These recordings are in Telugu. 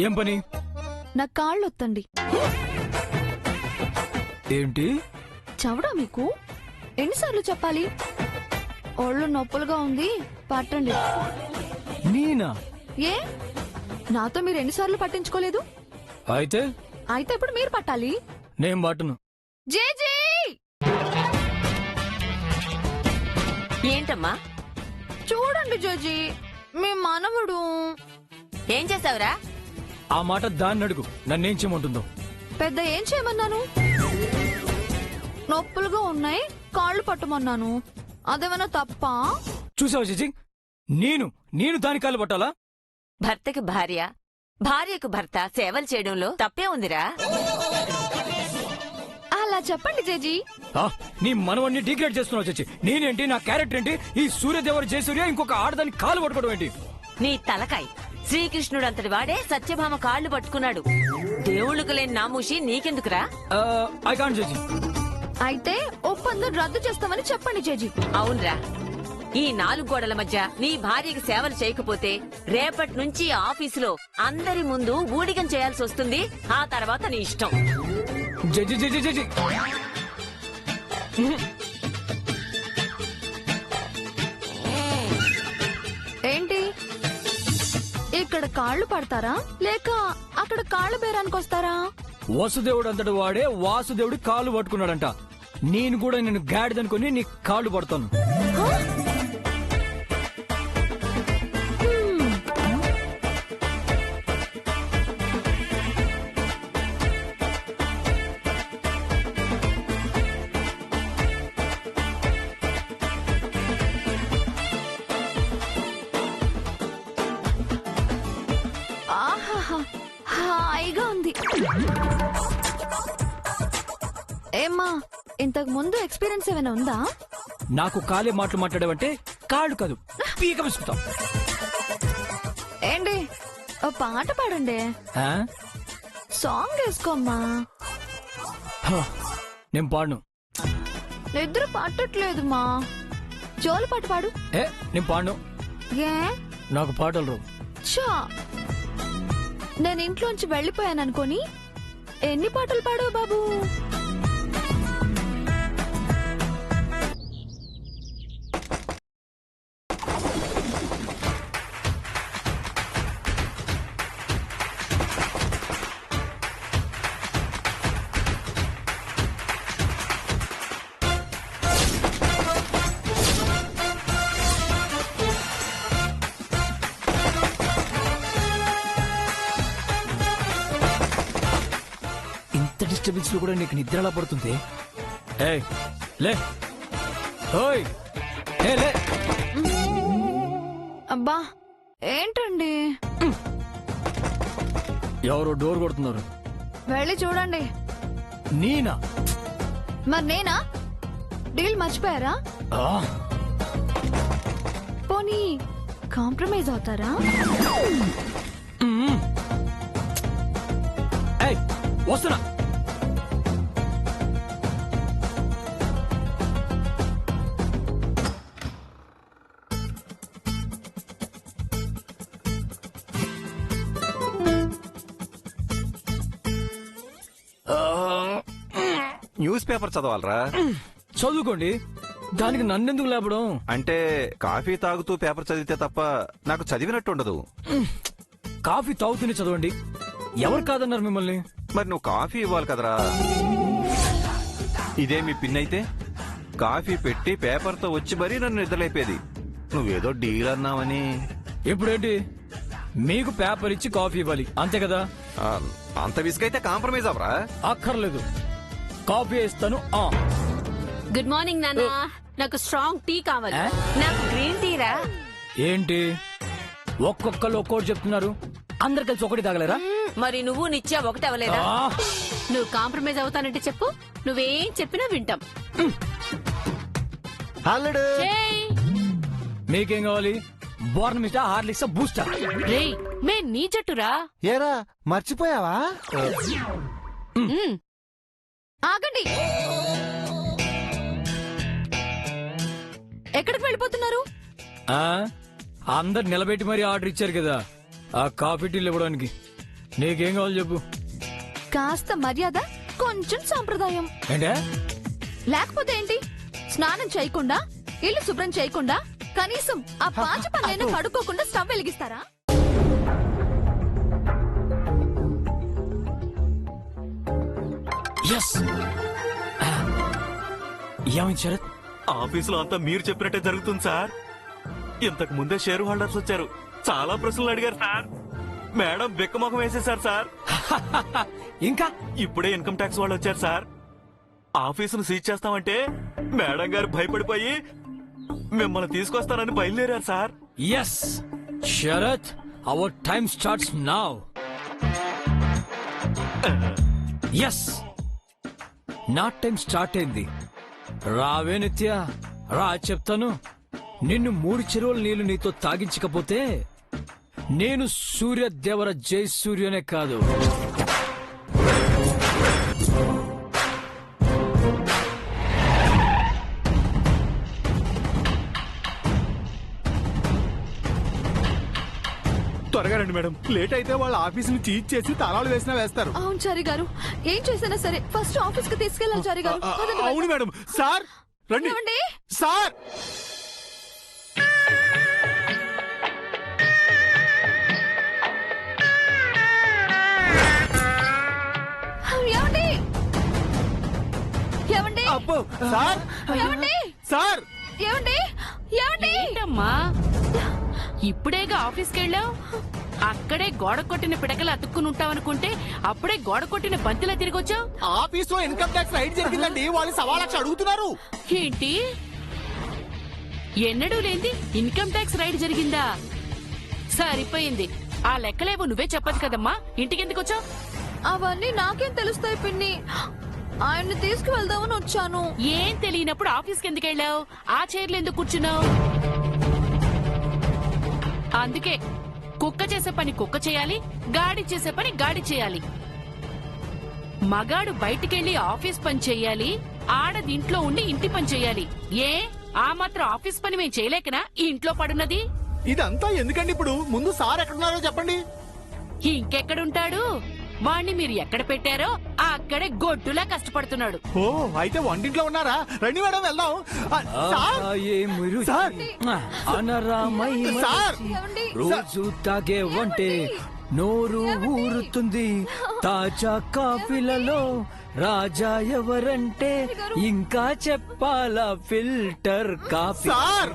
ఏం పని? నా కాళ్ళు ఒత్తండి. ఏంటి చవడా మీకు? ఎన్నిసార్లు చెప్పాలి? ఒళ్ళు నొప్పులుగా ఉంది, పట్టండి. నేనా? ఏ నాతో మీరు ఎన్నిసార్లు పట్టించుకోలేదు? అయితే అయితే ఇప్పుడు మీరు పట్టాలి. నేను పట్టను. జేజీ ఏంటమ్మా? చూడండి జేజీ, మీ మనవడు. ఏం చేసావురా? ఆ మాట దాన్ని అడుగు, నన్నేం చేయమంటుందో. పెద్ద ఏం చేయమన్నాను? నొప్పులుగా ఉన్నాయి, కాళ్ళు పట్టమన్నాను. అదేమన్నా తప్ప? చూసావా శశి, నేను దాని కాళ్ళు పట్టాలా? భర్తకి భార్య, భార్యకు భర్త సేవలు చేయడంలో తప్పే ఉందిరా. అలా చెప్పండి జేజీ. నీ మనవన్ని డిగ్రేడ్ చేస్తున్నావు శశి. నేనేంటి, నా క్యారెక్టర్ ఏంటి? ఈ సూర్యదేవరు జయసూర్య ఇంకొక ఆడదాన్ని కాలు పట్టుకోవడం ఏంటి? నీ తలకాయ్. శ్రీకృష్ణుడు అంతటి వాడే సత్యభామ కాళ్లు పట్టుకున్నాడు. దేవుళ్ళకు లేని నామూషి నీకెందుకురా? I can't Sashi. అయితే ఒప్పందం రద్దు చేస్తామని చెప్పండి జేజీ. అవునరా, ఈ 4 గోడల మధ్య నీ భార్యకి సేవలు చేయకపోతే రేపటి నుంచి ఆఫీసులో అందరి ముందు ఊడిగం చేయాల్సి వస్తుంది. ఆ తర్వాత నీ ఇష్టం. జడ్జి జడ్జి జడ్జి ఏంటి, ఇక్కడ కాళ్ళు పడతారా లేక అక్కడ కాళ్ళు బేరానికి వస్తారా? వసుదేవుడు అంతటి వాడే వాసుదేవుడి కాళ్ళు పట్టుకున్నాడంట. నేను కూడా నేను గాడిదనుకుని నీ కాళ్ళు పడతాను. ఆహాహా, హాయిగా ఉంది. ఏమ్మా, ఇంతకు ముందు ఎక్స్పీరియన్స్ ఏమైనా ఉందా? నాకు కాలే మాటలు మాట్లాడేవంటే కాళ్ళు కాదు పీక విసుకుతాం. ఏంటి, ఓ పాట పాడండి. సాంగ్ వేసుకోమ్మా. నేను పాడను. నిద్ర పట్టట్లేదు మా. జోలు పాట పాడు. నేను పాడను. ఏ నాకు పాటలు రావు. చా, నేను ఇంట్లోంచి వెళ్ళిపోయాననుకోని ఎన్ని పాటలు పాడావు బాబు? డిస్టర్బెన్స్ లో కూడా నీకు నిద్ర ఎలా పడుతుంది? లే ఓయ్, లే. అబ్బా ఏంటండి, ఎవరో డోర్ కొడుతున్నారు. వెళ్ళి చూడండి. నేనా? మరి నేనా? డీల్ మర్చిపోయారా? పోనీ కాంప్రమైజ్ అవుతారా? వస్తున్నా. న్యూస్ పేపర్ చదవాలరా? చదువుకోండి, దానికి నన్నెందుకు లేపడం? అంటే కాఫీ తాగుతూ పేపర్ చదివితే తప్ప నాకు చదివినట్టు ఉండదు. కాఫీ తాగుతూనే చదవండి. ఎవరు కాదన్నారు మిమ్మల్ని? మరి నువ్వు కాఫీ ఇవ్వాలి కదరా. ఇదే మీ పిన్ అయితే కాఫీ పెట్టి పేపర్తో వచ్చి మరీ నన్ను నిద్రలేపేది. నువ్వేదో డీల్ అన్నావని. ఇప్పుడేంటి, మీకు పేపర్ ఇచ్చి కాఫీ ఇవ్వాలి అంతే కదా? అంత విసుగైతే కాంప్రమైజ్ అవరా? అక్కర్లేదు, కాఫీ ఇస్తాను. గుడ్ మార్నింగ్ నాన్న, నాకు స్ట్రాంగ్ టీ కావాలి. నాకు గ్రీన్ టీరా. ఏంటి ఒక్కొక్కరు ఒక్కోటి చెప్తున్నారు, అందరు కలిసి ఒకటి తాగలేరా? మరి నువ్వు నిత్యా ఒకటి అవ్వలేదా? నువ్వు కాంప్రమైజ్ అవుతానంటే చెప్పు, నువ్వేం చెప్పినా వింటాం. మీకేం కావాలి? బోర్నమిటా, హార్లిక్సా, బూస్టా? రేయ్, మే నీ జట్టురా. ఏరా మర్చిపోయావా? ఆగండి, ఎక్కడికి వెళ్ళిపోతున్నారు? ఆ అందరు నిలబెట్టి మరీ ఆర్డర్ ఇచ్చారు కదా ఆ కాఫీ టీలు ఇవ్వడానికి. నీకేం కావాలి చెప్పు. కాస్త మర్యాద, కొంచెం సాంప్రదాయం. ఏంటే? లేకపోతే ఏంటి? స్నానం చేయకుండా, ఇల్లు శుభ్రం చేయకుండా, కనీసం ఆ పాచ పనులైనా కడుక్కోకుండా స్టవ్ వెలిగిస్తారా? ఎస్. ఏమైంది శరత్? ఆఫీసులో అంతా మీరు చెప్పినట్టే జరుగుతుంది సార్. ఇంతకు ముందే షేర్ హోల్డర్స్ వచ్చారు, చాలా ప్రశ్నలు అడిగారు సార్. మేడం బెక్కమొఖం వేసేశారు సార్. ఇంకా ఇప్పుడే ఇన్కమ్ ట్యాక్స్ వాళ్ళు వచ్చారు సార్. ఆఫీసును సీజ్ చేస్తామంటే మేడం గారు భయపడిపోయి మిమ్మల్ని తీసుకొస్తానని బయలుదేరారు sir. Yes Sharath, our time starts now. Yes, నా టైం స్టార్ట్ అయింది. రావే నిత్య, రా చెప్తాను. నిన్ను 3 చెరువుల నీళ్లు నీతో తాగించకపోతే నేను సూర్యదేవర జై సూర్యనే కాదు. త్వరగా రండి మేడం, లేట్ అయితే వాళ్ళ ఆఫీసుని చీజ్ చేసి తాళాలు వేసినా వేస్తారు. అవును చారి గారు, ఏం చేసినా సరే ఫస్ట్ ఆఫీస్ కి తీసుకెళ్ళాలి చారి గారు. పదండి, అవును మేడం. సార్ రండి. ఏమండి? సార్ ఏమండి? ఏమండి? అబ్బో సార్ ఏమండి? సార్ ఏమండి? ఏమండి? ఏంటమ్మా ఇప్పుడేగా ఆఫీస్కి వెళ్ళావు? అక్కడే గోడ కొట్టిన పిడకలు అతుక్కుని ఉంటావనుకుంటే అప్పుడే గోడ కొట్టిన బంతిలా తిరిగొచ్చావు. ఆఫీసులో ఇన్కమ్ ట్యాక్స్ రైడ్ జరిగిందండి, వాళ్ళు 1,00,000 అడుగుతున్నారు. ఏంటి? ఎన్నడూ లేంది ఇన్కమ్ ట్యాక్స్ రైడ్ జరిగిందా? సరిపోయింది. ఆ లెక్కలేవో నువ్వే చెప్పదు కదమ్మా, ఇంటికెందుకు వచ్చావు? అవన్నీ నాకేం తెలుస్తాయి పిన్ని. ఆయన్ని తీసుకువెళ్దామని వచ్చాను. ఏం తెలియనప్పుడు ఆఫీస్కి ఎందుకు వెళ్ళావు? ఆ చైర్లు ఎందుకు కూర్చున్నావు? అందుకే కుక్క చేసే పని కుక్క చేయాలి, గాడి చేసే పని గాడి చేయాలి. మగాడు బయటికెళ్లి ఆఫీస్ పని చెయ్యాలి, ఆడది ఇంట్లో ఉండి ఇంటి పని చెయ్యాలి. ఏ ఆ మాత్రం ఆఫీస్ పని మేము చేయలేకనా ఈ ఇంట్లో పడున్నది? ఇదంతా ఎందుకండి ఇప్పుడు? ముందు సార్ ఎక్కడున్నారో చెప్పండి. ఇంకెక్కడుంటాడు? వాణ్ణి మీరు ఎక్కడ పెట్టారో అక్కడే గొడ్డులా కష్టపడుతున్నాడు. ఓ అయితే వంటింట్లో ఉన్నారా? రండి మేడం వెళ్దాం. సార్ సార్ సార్ ఏమండి? రోజు తాగే వంటే నోరు ఊరుతుంది. తాజా కాఫీలలో రాజా ఎవరంటే ఇంకా చెప్పాలా ఫిల్టర్ కాఫీ. సార్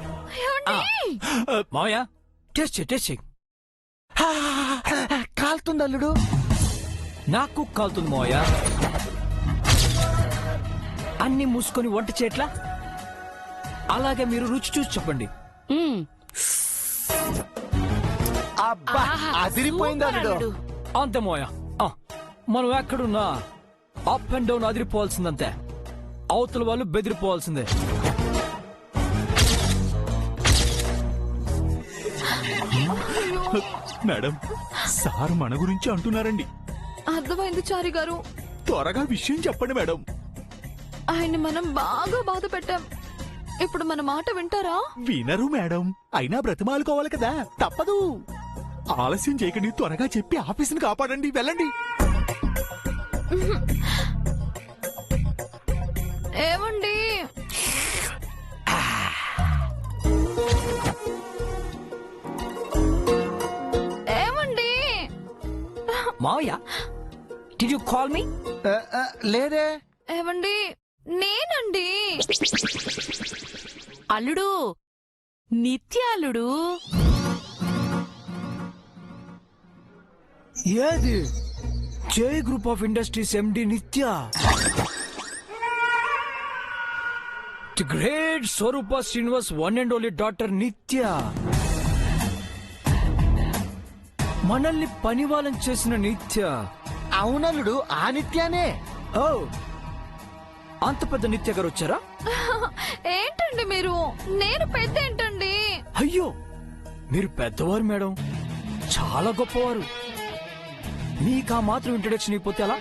మాయా టెస్ట్ టెస్ట్ కాలుతుంది అల్లుడు. నాకు కాలుతుంది మాయా. అన్ని మూసుకొని వంట చేయట్లా? అలాగే మీరు రుచి చూసి చెప్పండి. ఉమ్, అబ్బా ఆహా, అదిరిపోయింది సూపర్ అల్లుడు. అల్లుడు. అంతే మోయా. మనం ఎక్కడున్నా అప్ అండ్ డౌన్ అదిరిపోవాల్సిందంతే. అవతల వాళ్ళు బెదిరిపోవాల్సిందే. మేడం సార్ మన గురించి అంటున్నారండి. అర్థమైంది చారి గారు. త్వరగా విషయం చెప్పండి మేడం. ఆయన్ని మనం బాగా బాధ పెట్టాం. ఇప్పుడు మన మాట వింటారా? వినరు మేడం, అయినా బ్రతిమాలుకోవాలి కదా, తప్పదు. ఆలస్యం చేయకండి, త్వరగా చెప్పి ఆఫీసుని కాపాడండి. వెళ్ళండి. ఏమండి? ఏమండి? మావయ్య, డిడ్ యు కాల్ మీ? లేదే. ఏమండి? నేనండి. అల్లుడు, నిత్య అల్లుడు. ఏది? జై group of industries MD Nithya. The great Swaroopa Srinivas one and only doctor Nithya. మనల్ని పనివాలం చేసిన నిత్య. అవునల్లుడు, ఆ నిత్యానే. ఓ, అంత పెద్ద నిత్య గారు వచ్చారా? ఏంటండి మీరు? నేను పెద్ద ఏంటండి? అయ్యో, మీరు పెద్దవారు మేడం, చాలా గొప్పవారు. మీకు ఆ మాత్రం ఇంట్రడక్షన్ అయిపోతే అలా?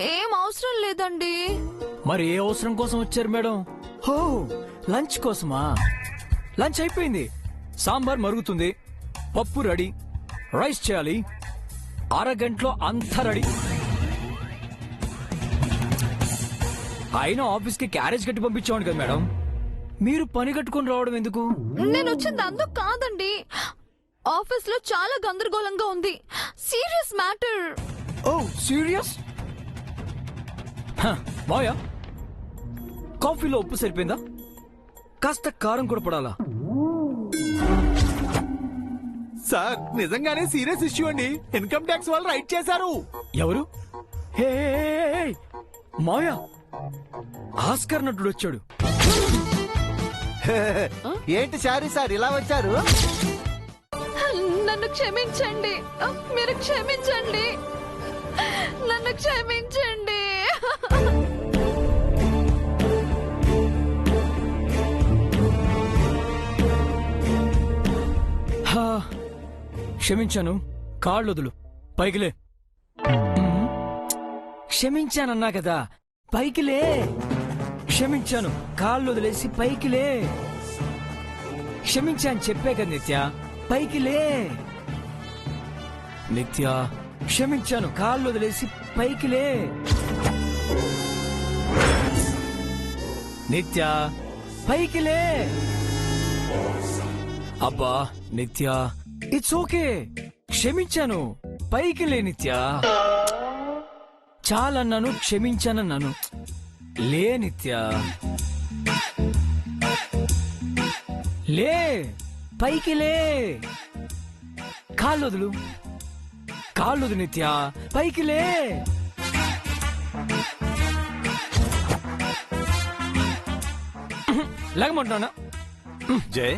ఏం అవసరం లేదండి. మరి ఏ అవసరం కోసం వచ్చారు మేడం? హో, లంచ్ కోసమా? లంచ్ అయిపోయింది. సాంబార్ మరుగుతుంది, పప్పు రెడీ, రైస్ చేయాలి. అరగంటలో అంతా రెడీ. అయినా ఆఫీస్కి క్యారేజ్ కట్టి పంపించాను కదా మేడం. మీరు పని కట్టుకొని రావడం ఎందుకు? నేను వచ్చింది అందుకు కాదండి. ఆఫీస్ లో చాలా గందరగోళంగా ఉంది. Serious matter. Oh serious? బాయా, కాఫీలో ఉప్పు సరిపోయిందా? కాస్త కారం కూడా పడాలా? సార్ నిజంగానే సీరియస్ ఇష్యూ అండి. ఇన్కమ్ ట్యాక్స్ వాళ్ళు రైట్ చేశారు. ఎవరు? హే మాయా, ఆస్కర్ నటుడు వచ్చాడు. ఏంటి శారీ సార్ ఇలా వచ్చారు? నన్ను క్షమించండి, మీరు క్షమించండి, నన్ను క్షమించండి. హా, క్షమించాను. కాళ్ళొదులు, పైకిలే. క్షమించానన్నా కదా, పైకిలే. క్షమించాను, కాళ్ళు వదిలేసి పైకిలే. క్షమించాను చెప్పే కదా నిత్య, పైకిలే. నిత్య, క్షమించాను, కాళ్ళు వదిలేసి పైకిలే. నిత్య, పైకిలే. అబ్బా నిత్య, ఇట్స్ ఓకే. క్షమించాను, పైకిలే. నిత్య, చాలన్నాను, క్షమించానన్నాను. లే నిత్య, లే, పైకి లే. కాళ్ళొదులు, కాళ్ళొదు నిత్య, పైకి లే. లేకమంటున్నా జై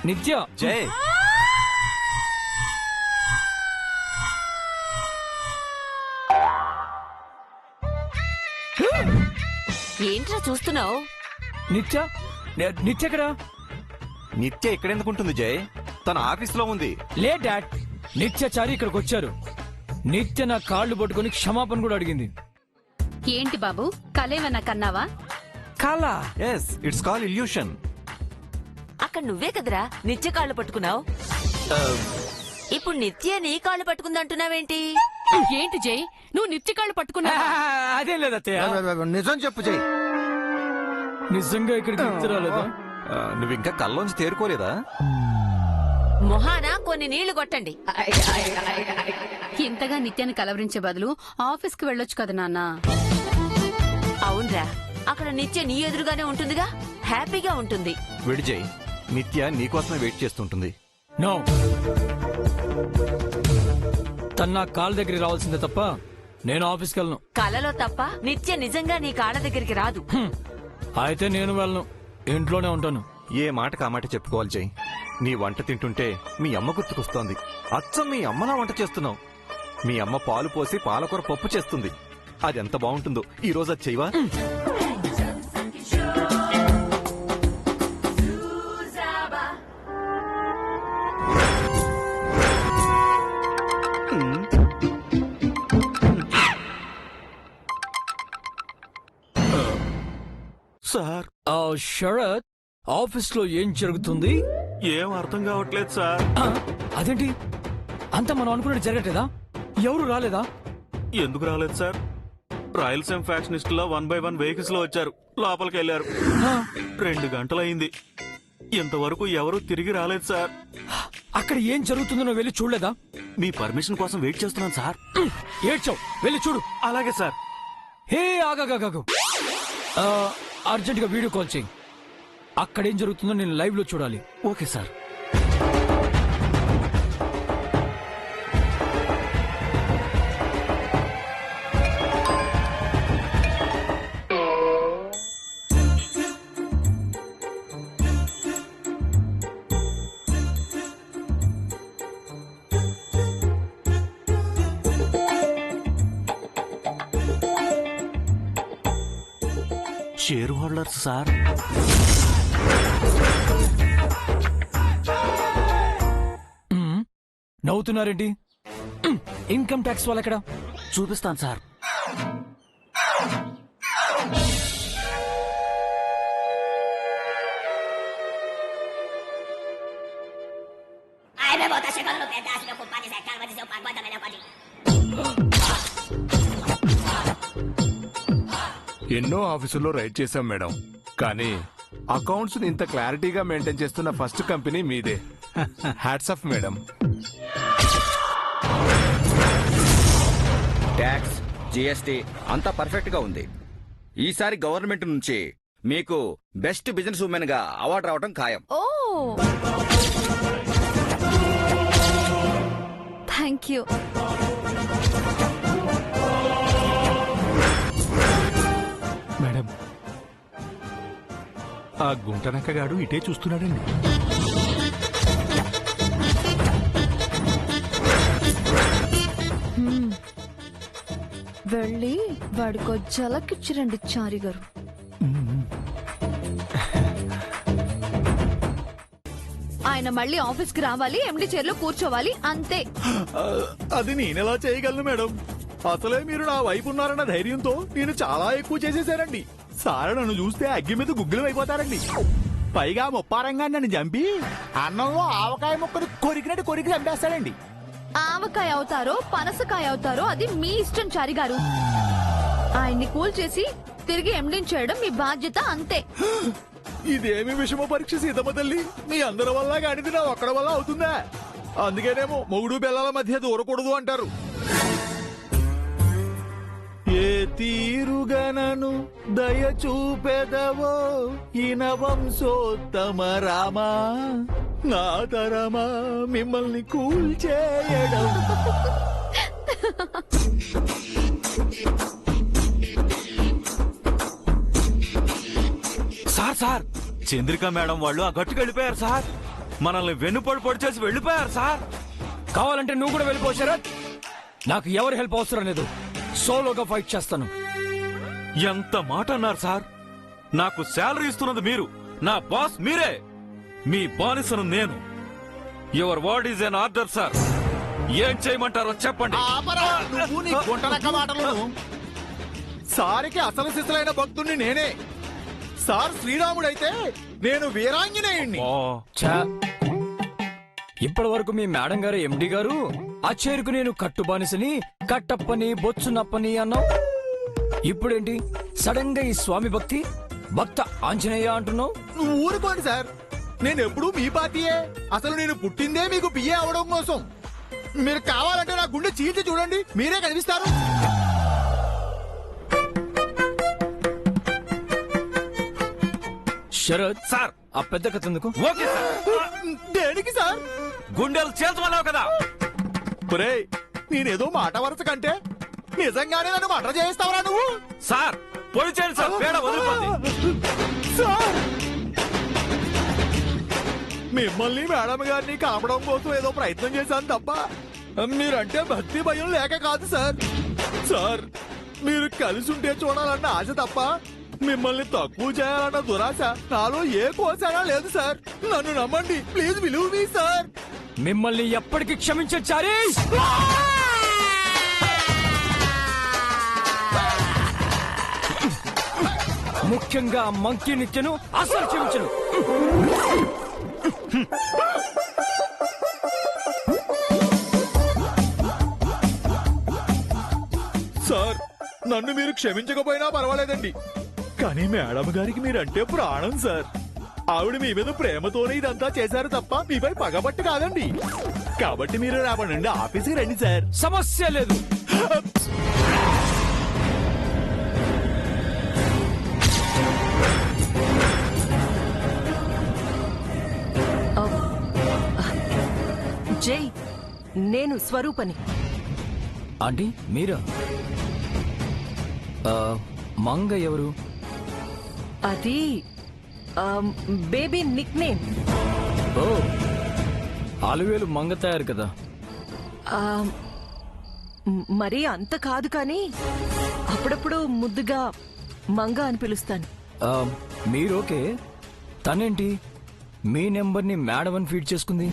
నిత్య. జై ఏంట్రా చూస్తున్నావు? నిత్య, నిత్య ఎక్కడా? నిత్య ఇక్కడెందుకుంటుంది జై? తన ఆఫీసులో ఉంది. లే డాడ్, నిత్యచారి ఇక్కడికి వచ్చారు. నిత్య నా కాళ్ళు పట్టుకుని క్షమాపణ కూడా అడిగింది. ఏంటి బాబు, కలేవన్నా కన్నావా? కాలా? Yes, it's call illusion. అక్కడ నువ్వే కదరా నిత్య కాళ్ళు పట్టుకున్నావు. ఇప్పుడు నిత్య నీ కాళ్ళు పట్టుకుందంటున్నావేంటి? ఏంటి జై, నువ్వు నిత్య కాళ్ళు పట్టుకున్నావా? అదేం లేదత్తయ్య, నిజం చెప్పు చెయ్యి. నిజంగా ఇక్కడికి నిత్య రాలేదా? నువ్వు ఇంకా కల్లోంచి తేరుకోలేదా? మొహాన కొన్ని నీళ్లు కొట్టండి. ఇంతగా నిత్యాన్ని కలవరించే బదులు ఆఫీస్ కి వెళ్ళొచ్చు కదా నాన్న. అవునరా, అక్కడ నిత్య నీ ఎదురుగానే ఉంటుందిగా, హ్యాపీగా ఉంటుంది. విడి జై, నిత్య నీకోసమే వెయిట్ చేస్తుంటుంది. నో, తన నా కాళ్ళ దగ్గరికి రావాల్సిందే తప్ప నేను ఆఫీస్కి వెళ్ళను. కలలో తప్ప నిత్య నిజంగా నీ కాళ్ళ దగ్గరికి రాదు. అయితే నేను వెళ్ళను, ఇంట్లోనే ఉంటాను. ఏ మాట కామాట చెప్పుకోవాలి జై. నీ వంట తింటుంటే మీ అమ్మ గుర్తుకొస్తోంది. అచ్చం మీ అమ్మలా వంట చేస్తున్నావు. మీ అమ్మ పాలు పోసి పాలకూర పప్పు చేస్తుంది. అదెంత బాగుంటుందో. ఈ రోజు అది చెయ్యవా? సార్, శరత్, ఆఫీస్ లో ఏం జరుగుతుంది? ఏం అర్థం కావట్లేదు సార్. అదేంటి, అంతా మనం అనుకున్నట్టు జరగట్లేదా? ఎవరు రాలేదా? ఎందుకు రాలేదు సార్? రాయలసీమ ఫ్యాక్షనిస్టులో 1 by 1 వెహికల్స్ లో వచ్చారు, లోపలికి వెళ్లారు. 2 గంటలయింది, ఇంతవరకు ఎవరూ తిరిగి రాలేదు సార్. అక్కడ ఏం జరుగుతుందో నువ్వు వెళ్ళి చూడలేదా? మీ పర్మిషన్ కోసం వెయిట్ చేస్తున్నాను సార్. ఏడ్చావు, వెళ్ళి చూడు. అలాగే సార్. హే ఆగాగాగు, అర్జెంట్ గా వీడియో కాల్ చేయి. అక్కడేం జరుగుతుందో నేను లైవ్ లో చూడాలి. Okay sir. Shareholders sir. నవ్వుతున్నారేంటి? ఇన్కమ్ ట్యాక్స్ వాళ్ళు ఎక్కడ? చూపిస్తాను సార్. ఎన్నో ఆఫీసుల్లో రైడ్ చేశాం మేడం, కానీ అకౌంట్స్ ఇంత క్లారిటీగా మెయింటైన్ చేస్తున్న ఫస్ట్ కంపెనీ మీదే. Hats off madam. Tax, GST అంతా పర్ఫెక్ట్ గా ఉంది. ఈసారి గవర్నమెంట్ నుంచి మీకు బెస్ట్ బిజినెస్ ఉమెన్ గా అవార్డు రావడం ఖాయం. ఓ థ్యాంక్ యూ. మేడం, ఆ గుంటనక్కగాడు ఇటే చూస్తున్నాడండి. వెళ్ళి వాడికో జలకిచ్చిరండి చారి గారు. ఆయన మళ్ళీ ఆఫీస్ కి రావాలి, ఎండి చైర్లో కూర్చోవాలి, అంతే. అది నేనెలా చేయగలను మేడం? అసలే మీరు నా వైపు ఉన్నారన్న ధైర్యంతో నేను చాలా ఎక్కువ చేసేసారండి. సార్ నన్ను చూస్తే అగ్గి మీద గుగ్గిలం అయిపోతారండి. పైగా ముప్పారంగా నన్ను చంపి అన్నంలో ఆవకాయ ముక్కను కొరికినట్టు కొరికి చంపేస్తాడండి. ఆవకాయ అవుతారో పనసకాయ అవుతారో అది మీ ఇష్టం చారి గారు. ఆయన్ని కూల్ చేసి తిరిగి ఎండిని చేయడం మీ బాధ్యత, అంతే. ఇదేమి విషమ పరీక్ష సీతమ్మ తల్లి, మీ అందరి వల్ల కానిది నా ఒక్కడి వల్ల అవుతుందా? అందుకేనేమో మొగుడు బెల్లాల మధ్య దూరకూడదు అంటారు. ఏ తీరుగనను దయ చూపెదవో ఇనవంశోత్తమ రామా, నా తరమా మిమ్మల్ని కూల్చేయడం. సార్ చంద్రిక మేడం వాళ్ళు ఆ గట్టుకు వెళ్ళిపోయారు సార్. మనల్ని వెన్నుపడి పొడి చేసి వెళ్ళిపోయారు సార్. కావాలంటే నువ్వు కూడా వెళ్ళిపో శరత్. నాకు ఎవరి హెల్ప్ అవసరం లేదు, సోలోగా ఫైట్ చేస్తాను. ఎంత మాట అన్నారు సార్. నాకు శాలరీ ఇస్తున్నది మీరు, నా బాస్ మీరే, మీ బానిసను నేను. Your word is an order sir. ఏం చేయమంటారో చెప్పండి. నువ్వు నీ గుంటనక్క మాటలను. సారికి అసలు సిసలైన భక్తుణ్ణి నేనే. సార్ శ్రీరాముడైతే నేను వీరాంజనేయుణ్ణి. ఇప్పటి వరకు మీ మేడం గారు ఎండి గారు ఆ చేరుకు నేను కట్టుబానిసని కట్టప్పని బొచ్చునప్పని అన్నావు. ఇప్పుడేంటి సడన్ గా ఈ స్వామి భక్తి భక్త ఆంజనేయ అంటున్నావు? నువ్వు ఊరుకోండి సార్, నేను ఎప్పుడూ మీ పార్టీయే. అసలు నేను పుట్టిందే మీకు పిఏ అవడం కోసం. మీరు కావాలంటే నా గుండె చీల్చి చూడండి, మీరే కనిపిస్తారు. శరత్ సార్ ఆ పెద్ద కథ ఎందుకు? Okay sir. దేనికి సార్? గుండెలు చేల్చమన్నావు కదా. ఒరేయ్, నేనేదో మాట వరుస కంటే నిజంగానే నన్ను మర్డర్ చేస్తావురా నువ్వు? సార్ పొడి చేయండి సార్, పేడ వదిలిపోద్ది. సార్, మిమ్మల్ని మేడం గారిని కాపడం కోసం ఏదో ప్రయత్నం చేశాను తప్ప మీరంటే భక్తి భయం లేక కాదు సార్. సార్, మీరు కలిసి ఉంటే చూడాలన్న ఆశ తప్ప మిమ్మల్ని తక్కువ చేయాలన్న దురాశ నాలో ఏ కోసానా లేదు సార్. నన్ను నమ్మండి ప్లీజ్, బిలీవ్ మీ సార్. మిమ్మల్ని ఎప్పటికీ క్షమించారి. ముఖ్యంగా మంకీ నిత్యను అసలు క్షమించను. సార్, నన్ను మీరు క్షమించకపోయినా పర్వాలేదండి, కానీ మేడం గారికి మీరంటే ప్రాణం సార్. ఆవిడ మీ మీద ప్రేమతోనే ఇదంతా చేశారు తప్ప మీపై పగబట్టి కాదండి. కాబట్టి మీరు రేపటి నుండి ఆఫీస్కి రండి సార్. సమస్య లేదు. జై, నేను స్వరూపని. ఆంటీ మీరా? మంగ ఎవరు? అది బేబీ నిక్ నేమ్. ఓ, ఆలువేలు మంగ తయారు కదా. మరీ అంత కాదు కానీ అప్పుడప్పుడు ముద్దుగా మంగ అని పిలుస్తాను. మీరోకే, తనేంటి మీ నెంబర్ని మేడం అని ఫీడ్ చేసుకుంది?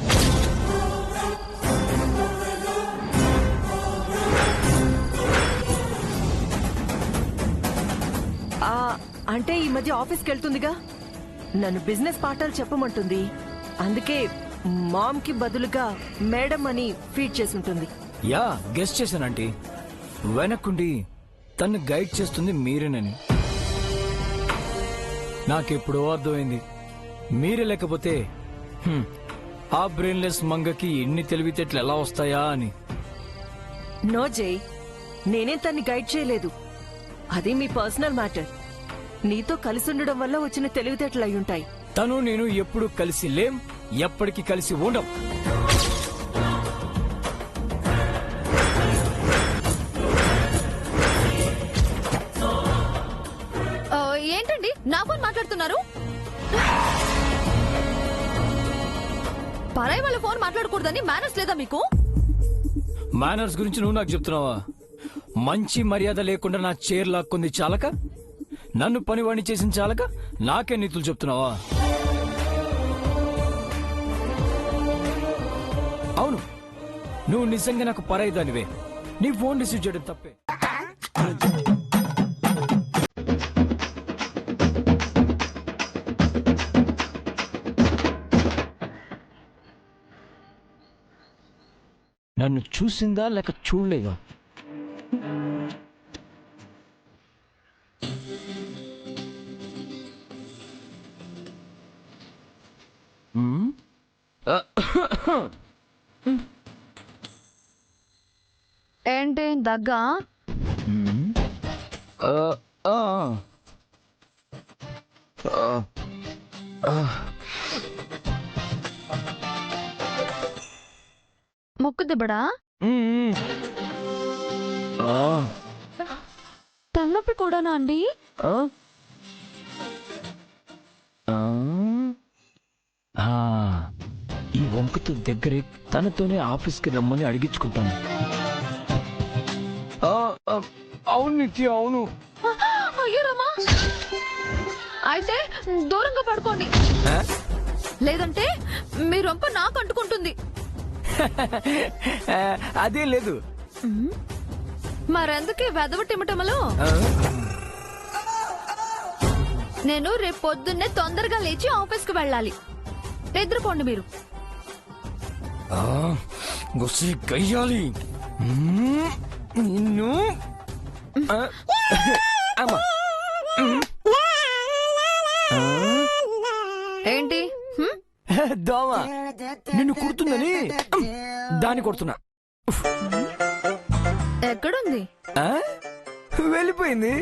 అంటే ఈ మధ్య ఆఫీస్కి వెళ్తుందిగా, నన్ను బిజినెస్ పాఠాలు చెప్పమంటుంది. అందుకే మామ్ కి బదులుగా మేడం అని ఫీడ్ చేసి ఉంటుంది. Yeah guest చేశానంటీ. వెనక్కుండి తను గైడ్ చేస్తుంది మీరేనని నాకెప్పుడో అర్థమైంది. మీరే లేకపోతే ఆ బ్రెయిన్లెస్ మంగకి ఎన్ని తెలివితేటలు ఎలా వస్తాయా అని. నో జై, నేనే తన్ని గైడ్ చేయలేదు. అది మీ పర్సనల్ మ్యాటర్. నీతో కలిసి ఉండడం వల్ల వచ్చిన తెలివితేటలు అయ్యుంటాయి. తను నేను ఎప్పుడు కలిసి లేం, ఎప్పటికీ కలిసి ఉండం. ఏంటండి నా ఫోన్ మాట్లాడుతున్నారు? పరాయి వాళ్ళ ఫోన్ మాట్లాడకూడదని మేనర్స్ లేదా మీకు? మేనర్స్ గురించి నువ్వు నాకు చెప్తున్నావా? మంచి మర్యాద లేకుండా నా చైర్ లాక్కుంది చాలక, నన్ను పనివాణి చేసిన చాలక నాకే నీతులు చెప్తున్నావా? అవును, నువ్వు నిజంగా నాకు పరాయి దానివే. నీ ఫోన్ రిసీవ్ చేయడం తప్పే. నన్ను చూసిందా లేక చూడలేదా? ఏంటి దగ్గా? ముక్కు దిబ్బడా? తలనొప్పి కూడానా అండి? ఈ వంకతో దగ్గరే తనతోనే ఆఫీస్కి రమ్మని అడిగించుకుంటాను. అవును నిత్య, అవును. అయ్యో రామా, అయితే దూరంగా పడుకోండి, లేదంటే మీ రొంప నాకు అంటుకుంటుంది. అదే లేదు. మరెందుకే వెదవటిమటమలో? నేను రేపు పొద్దున్నే తొందరగా లేచి ఆఫీస్కి వెళ్ళాలి. నిద్రపోండి మీరు. గుస్సి గయ్యాలి నిన్ను. ఏంటి? దోమ నిన్ను కుడుతుందని దాన్ని కొడుతున్నా. ఎక్కడుంది? వెళ్ళిపోయింది.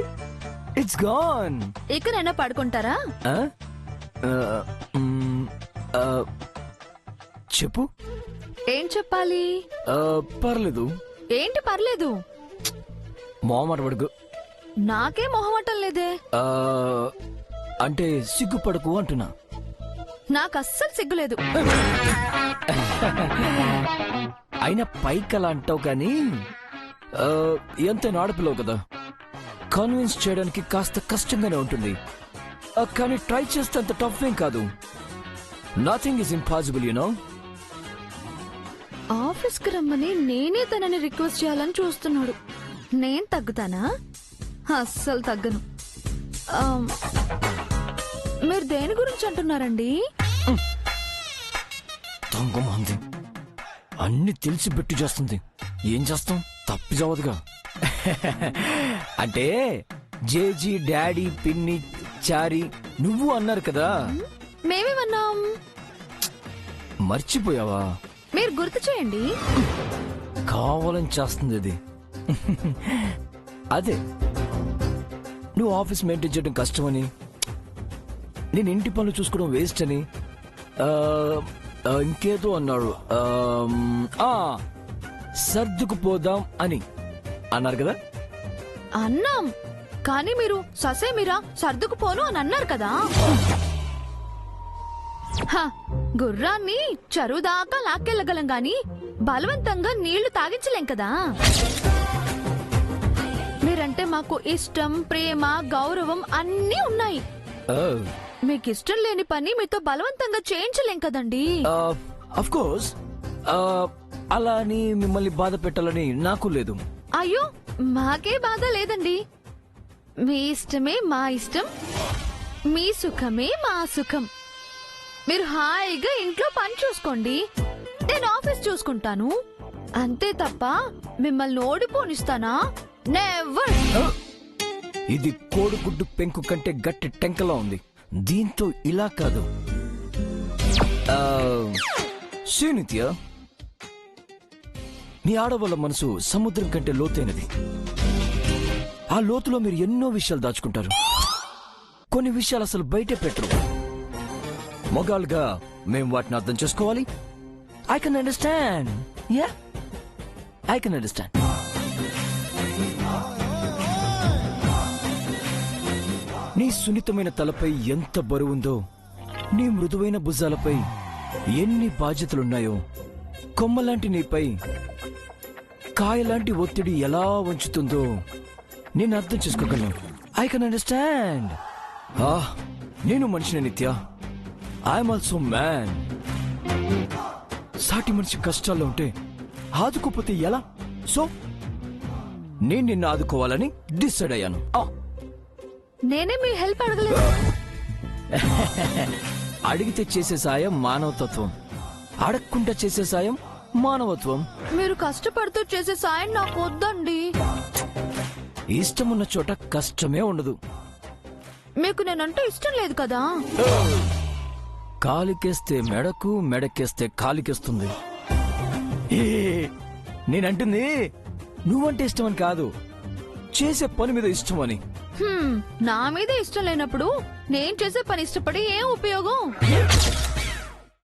It's gone. ఇక్కడైనా పడుకుంటారా? చెప్పు. ఏం చెప్పాలి? పర్లేదు. ఏంటి పర్లేదు? మొహమాట పడుకు. నాకే మొహమాటం లేదే. అంటే సిగ్గుపడకు అంటున్నా. నాకు అస్సలు సిగ్గులేదు. అయినా పైకి అలా అంటావు కానీ ఎంతైనా ఆడపిల్లవు కదా, కన్విన్స్ చేయడానికి కాస్త కష్టంగానే ఉంటుంది. కానీ ట్రై చేస్తే అంత టఫ్ ఏం కాదు. Nothing is impossible, you know. Office కి రమ్మని నేనే తనని రిక్వెస్ట్ చేయాలని చూస్తున్నాడు. నేను తగ్గుతానా? అస్సలు తగ్గను. మీరు దేని గురించి అంటున్నారండి? దొంగమంది అన్ని తెలిసి పెట్టి చేస్తుంది. ఏం చేస్తాం, తప్పి చవదుగా. అంటే జేజీ, డాడీ, పిన్ని, చారి నువ్వు అన్నారు కదా. మేమేమన్నాం? మర్చిపోయావా? మీరు గుర్తు చేయండి. కావాలని చేస్తుంది అది. అదే నువ్వు ఆఫీస్ మెయింటైన్ చేయడం కష్టమని, నేను ఇంటి పనులు చూసుకోవడం వేస్ట్ అని, ఇంకేదో అన్నాడు. సర్దుకుపోదాం అని అన్నారు కదా. అన్నాం, కానీ మీరు ససే మీరా సర్దుకుపోను అని అన్నారు కదా. గుర్రాన్ని చెరువు దాకా లాక్కెళ్ళగలం గాని బలవంతంగా నీళ్లు తాగించలేం కదా. మీరంటే మాకు ఇష్టం, ప్రేమ, గౌరవం అన్నీ ఉన్నాయి. మీకు ఇష్టం లేని పని మీతో బలవంతంగా చేయించలేం కదండి. ఆఫ్ కోర్స్, అలా అని మిమ్మల్ని బాధ పెట్టాలని నాకు లేదు. అయ్యో, మాకే బాధ లేదండి. మీ ఇష్టమే మా ఇష్టం, మీ సుఖమే మా సుఖం. మీరు హాయిగా ఇంట్లో పని చూసుకోండి, నేను ఆఫీస్ చూసుకుంటాను. అంతే తప్ప మిమ్మల్ని ఓడిపోనిస్తానా? నెవర్. ఇది కోడిగుడ్డు పెంకు కంటే గట్టి టెంకలా ఉంది. దీంతో ఇలా కాదు. శ్రీనిత్య, మీ ఆడవాళ్ళ మనసు సముద్రం కంటే లోతైనది. ఆ లోతులో మీరు ఎన్నో విషయాలు దాచుకుంటారు. కొన్ని విషయాలు అసలు బయటే పెట్టరు. మొగాలుగా మేము వాటిని అర్థం చేసుకోవాలి. I can understand. Yeah, I can understand. నీ సున్నితమైన తలపై ఎంత బరువుందో, నీ మృదువైన భుజాలపై ఎన్ని బాధ్యతలున్నాయో, కొమ్మలాంటి నీపై కాయలాంటి ఒత్తిడి ఎలా వంచుతుందో నేను అర్థం చేసుకోగలను. I can understand. నేను మనిషిని నిత్య. I'm also man. సాటి మనిషి కష్టాల్లో ఉంటే ఆదుకోపోతే ఎలా? సో నేను నిన్ను ఆదుకోవాలని డిసైడ్ అయ్యాను. నేనే మీ హెల్ప్ అడగలేదు. అడిగితే చేసే సాయం మానవతత్వం, అడగకుండా చేసే సాయం మానవత్వం. మీరు కష్టపడుతూ చేసే సాయం నాకు వద్దండి. ఇష్టమున్న చోట కష్టమే ఉండదు. మీకు నేనంటే ఇష్టం లేదు కదా. కాలికేస్తే మెడకు, మెడకేస్తే కాలికేస్తుంది. నేనంటుంది నువ్వంటే ఇష్టమని కాదు, చేసే పని మీద ఇష్టమని. నా మీద ఇష్టం లేనప్పుడు నేను చేసే పని ఇష్టపడి ఏం ఉపయోగం?